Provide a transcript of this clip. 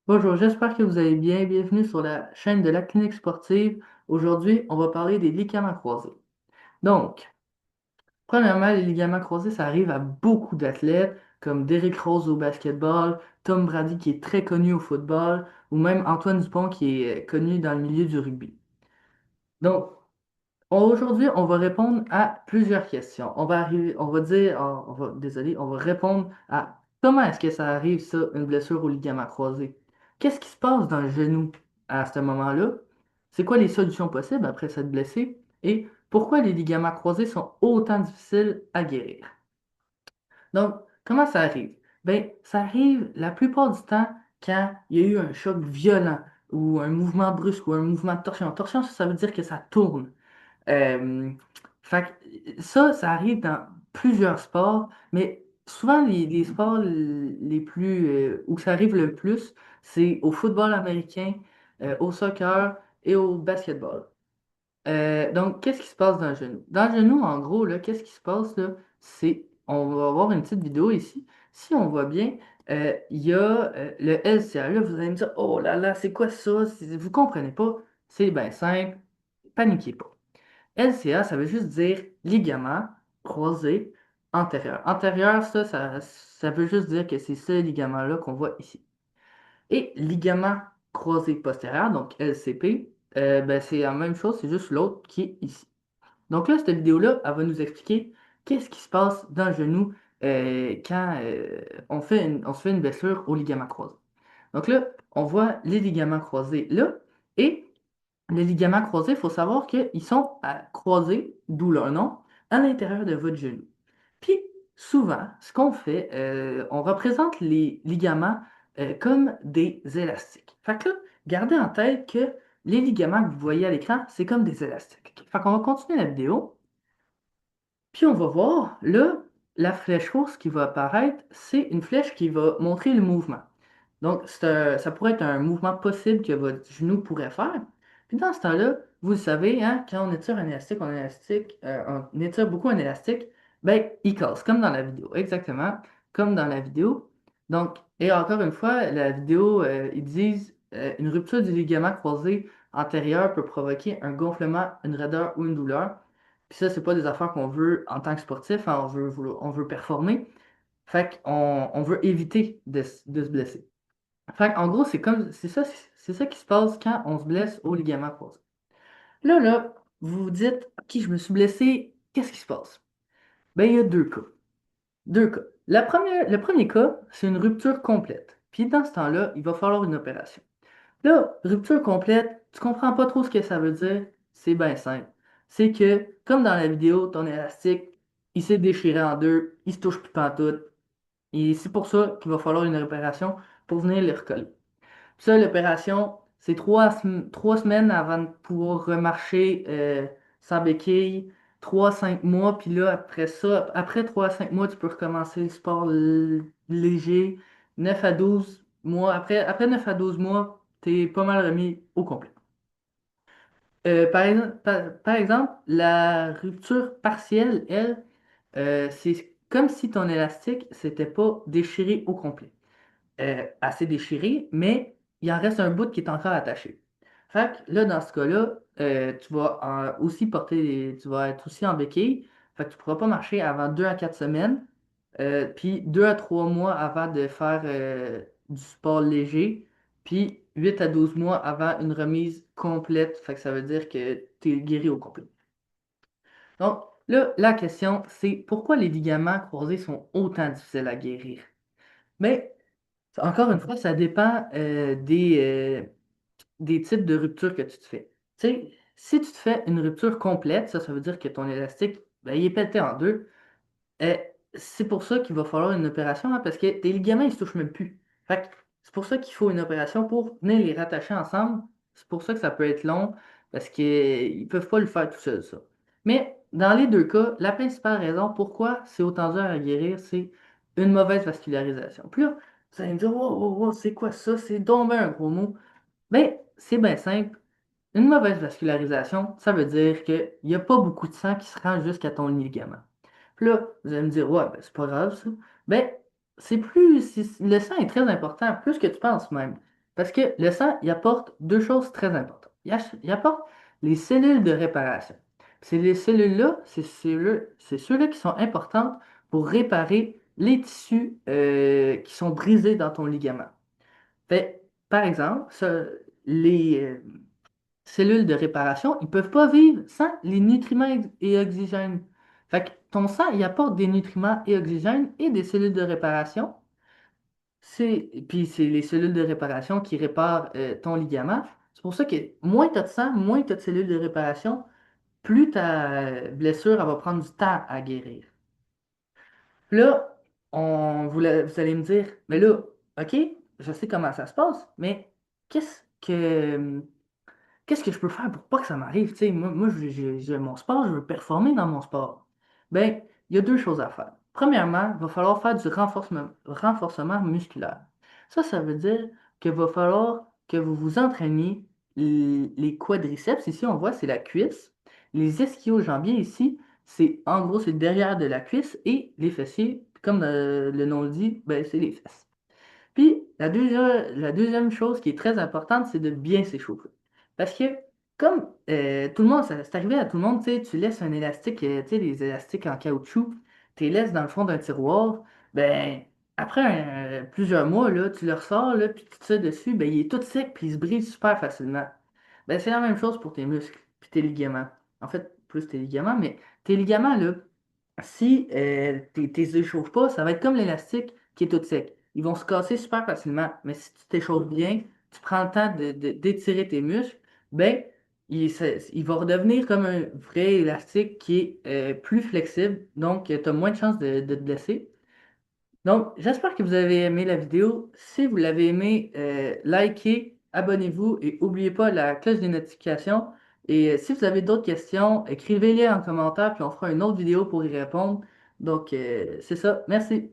Bonjour, j'espère que vous allez bien. Bienvenue sur la chaîne de la clinique sportive. Aujourd'hui, on va parler des ligaments croisés. Donc, premièrement, les ligaments croisés, ça arrive à beaucoup d'athlètes, comme Derrick Rose au basketball, Tom Brady qui est très connu au football, ou même Antoine Dupont qui est connu dans le milieu du rugby. Donc, aujourd'hui, on va répondre à plusieurs questions. On va arriver, on va dire, désolé, on va répondre à comment est-ce que ça arrive, ça, une blessure au ligament croisé? Qu'est-ce qui se passe dans le genou à ce moment-là? C'est quoi les solutions possibles après cette blessée? Et pourquoi les ligaments croisés sont autant difficiles à guérir? Donc, comment ça arrive? Ben, ça arrive la plupart du temps quand il y a eu un choc violent ou un mouvement brusque ou un mouvement de torsion. Torsion, ça veut dire que ça tourne. Euh, fait que ça arrive dans plusieurs sports, mais souvent les sports les plus où ça arrive le plus, c'est au football américain, au soccer et au basketball. Donc, qu'est-ce qui se passe dans le genou? Dans le genou, en gros, là, qu'est-ce qui se passe là? On va avoir une petite vidéo ici. Si on voit bien, il y a le LCA. Là, vous allez me dire, oh là là, c'est quoi ça? Vous comprenez pas? C'est bien simple. Paniquez pas. LCA, ça veut juste dire ligament croisé antérieur. Antérieur, ça veut juste dire que c'est ce ligament-là qu'on voit ici. Et ligament croisé postérieur, donc LCP, ben, c'est la même chose, c'est juste l'autre qui est ici. Donc là, cette vidéo-là, elle va nous expliquer qu'est-ce qui se passe dans le genou quand on se fait une blessure au ligament croisé. Donc là, on voit les ligaments croisés là, et les ligaments croisés, il faut savoir qu'ils sont croisés, d'où leur nom, à l'intérieur de votre genou. Puis, souvent, ce qu'on fait, on représente les ligaments comme des élastiques. Fait que là, gardez en tête que les ligaments que vous voyez à l'écran, c'est comme des élastiques. Fait qu'on va continuer la vidéo, puis on va voir, là, la flèche rouge qui va apparaître, c'est une flèche qui va montrer le mouvement. Donc, ça pourrait être un mouvement possible que votre genou pourrait faire. Puis dans ce temps-là, vous le savez, hein, quand on étire un élastique, on étire beaucoup un élastique, ben, il casse, comme dans la vidéo, exactement, comme dans la vidéo. Donc, et encore une fois, la vidéo, ils disent une rupture du ligament croisé antérieur peut provoquer un gonflement, une raideur ou une douleur. Puis ça, c'est pas des affaires qu'on veut en tant que sportif, hein, on veut performer. Fait qu'on on veut éviter de se blesser. Fait en gros, c'est ça qui se passe quand on se blesse au ligament croisé. Là, vous vous dites, OK, je me suis blessé, qu'est-ce qui se passe? Ben, il y a deux cas. Deux cas. Le premier cas, c'est une rupture complète. Puis dans ce temps-là, il va falloir une opération. Là, rupture complète, tu comprends pas trop ce que ça veut dire, c'est bien simple. C'est que, comme dans la vidéo, ton élastique, il s'est déchiré en deux, il se touche plus pantoute, et c'est pour ça qu'il va falloir une opération pour venir le recoller. Ça, l'opération, c'est 3 semaines avant de pouvoir remarcher sans béquille, 3 à 5 mois, puis là, après ça, après 3 à 5 mois, tu peux recommencer le sport léger. 9 à 12 mois, après 9 à 12 mois, t'es pas mal remis au complet. Par exemple, la rupture partielle, elle, c'est comme si ton élastique s'était pas déchiré au complet assez déchiré, mais il en reste un bout qui est encore attaché. Fait que là, dans ce cas-là, tu vas être aussi en béquille. Fait que tu ne pourras pas marcher avant 2 à 4 semaines, puis 2 à 3 mois avant de faire du sport léger, puis 8 à 12 mois avant une remise complète. Fait que ça veut dire que tu es guéri au complet. Donc, là, la question, c'est pourquoi les ligaments croisés sont autant difficiles à guérir? Mais encore une fois, ça dépend des types de ruptures que tu te fais. Tu sais, si tu te fais une rupture complète, ça veut dire que ton élastique, ben, il est pété en deux. Euh, c'est pour ça qu'il va falloir une opération, hein, parce que tes ligaments, ils se touchent même plus. Fait que c'est pour ça qu'il faut une opération pour venir les rattacher ensemble. C'est pour ça que ça peut être long, parce qu'ils ne peuvent pas le faire tout seul, ça. Mais dans les deux cas, la principale raison pourquoi c'est autant dur à guérir, c'est une mauvaise vascularisation. Puis là, vous allez me dire, wow, wow, wow, c'est quoi ça? C'est donc ben un gros mot. Ben, c'est bien simple. Une mauvaise vascularisation, ça veut dire qu'il n'y a pas beaucoup de sang qui se rend jusqu'à ton ligament. Puis là, vous allez me dire, ouais, ben, c'est pas grave ça. Ben, le sang est très important, plus que tu penses même. Parce que le sang, il apporte deux choses très importantes. Il apporte les cellules de réparation. C'est les cellules-là, c'est ceux-là qui sont importantes pour réparer les tissus qui sont brisés dans ton ligament. Fait, par exemple, les cellules de réparation, ils ne peuvent pas vivre sans les nutriments et oxygène. Fait que ton sang, il apporte des nutriments et oxygène et des cellules de réparation. Puis c'est les cellules de réparation qui réparent ton ligament. C'est pour ça que moins tu as de sang, moins tu as de cellules de réparation, plus ta blessure elle va prendre du temps à guérir. Puis là, vous allez me dire, mais là, OK, je sais comment ça se passe, mais qu'est-ce que qu'est-ce que je peux faire pour pas que ça m'arrive? Tu sais, moi j'ai mon sport, je veux performer dans mon sport. Ben, il y a deux choses à faire. Premièrement, il va falloir faire du renforcement musculaire. Ça veut dire qu'il va falloir que vous vous entraîniez les quadriceps. Ici, on voit, c'est la cuisse. Les ischio-jambiers, ici, en gros, c'est le derrière de la cuisse et les fessiers, comme le nom le dit, ben, c'est les fesses. Puis, la deuxième chose qui est très importante, c'est de bien s'échauffer. Parce que, comme tout le monde, c'est arrivé à tout le monde, tu sais, tu laisses un élastique, tu sais, les élastiques en caoutchouc, tu les laisses dans le fond d'un tiroir, ben, après plusieurs mois, là, tu le ressors, là, puis tu te dessus, ben, il est tout sec, puis il se brise super facilement. Ben, c'est la même chose pour tes muscles, puis tes ligaments. En fait, plus tes ligaments, mais tes ligaments, là, si t'es échauffes pas, ça va être comme l'élastique qui est tout sec. Ils vont se casser super facilement. Mais si tu t'échauffes bien, tu prends le temps d'étirer tes muscles, ben, il va redevenir comme un vrai élastique qui est plus flexible. Donc, tu as moins de chances de te blesser. Donc, j'espère que vous avez aimé la vidéo. Si vous l'avez aimé, likez, abonnez-vous et n'oubliez pas la cloche des notifications. Et si vous avez d'autres questions, écrivez-les en commentaire, puis on fera une autre vidéo pour y répondre. Donc, c'est ça. Merci.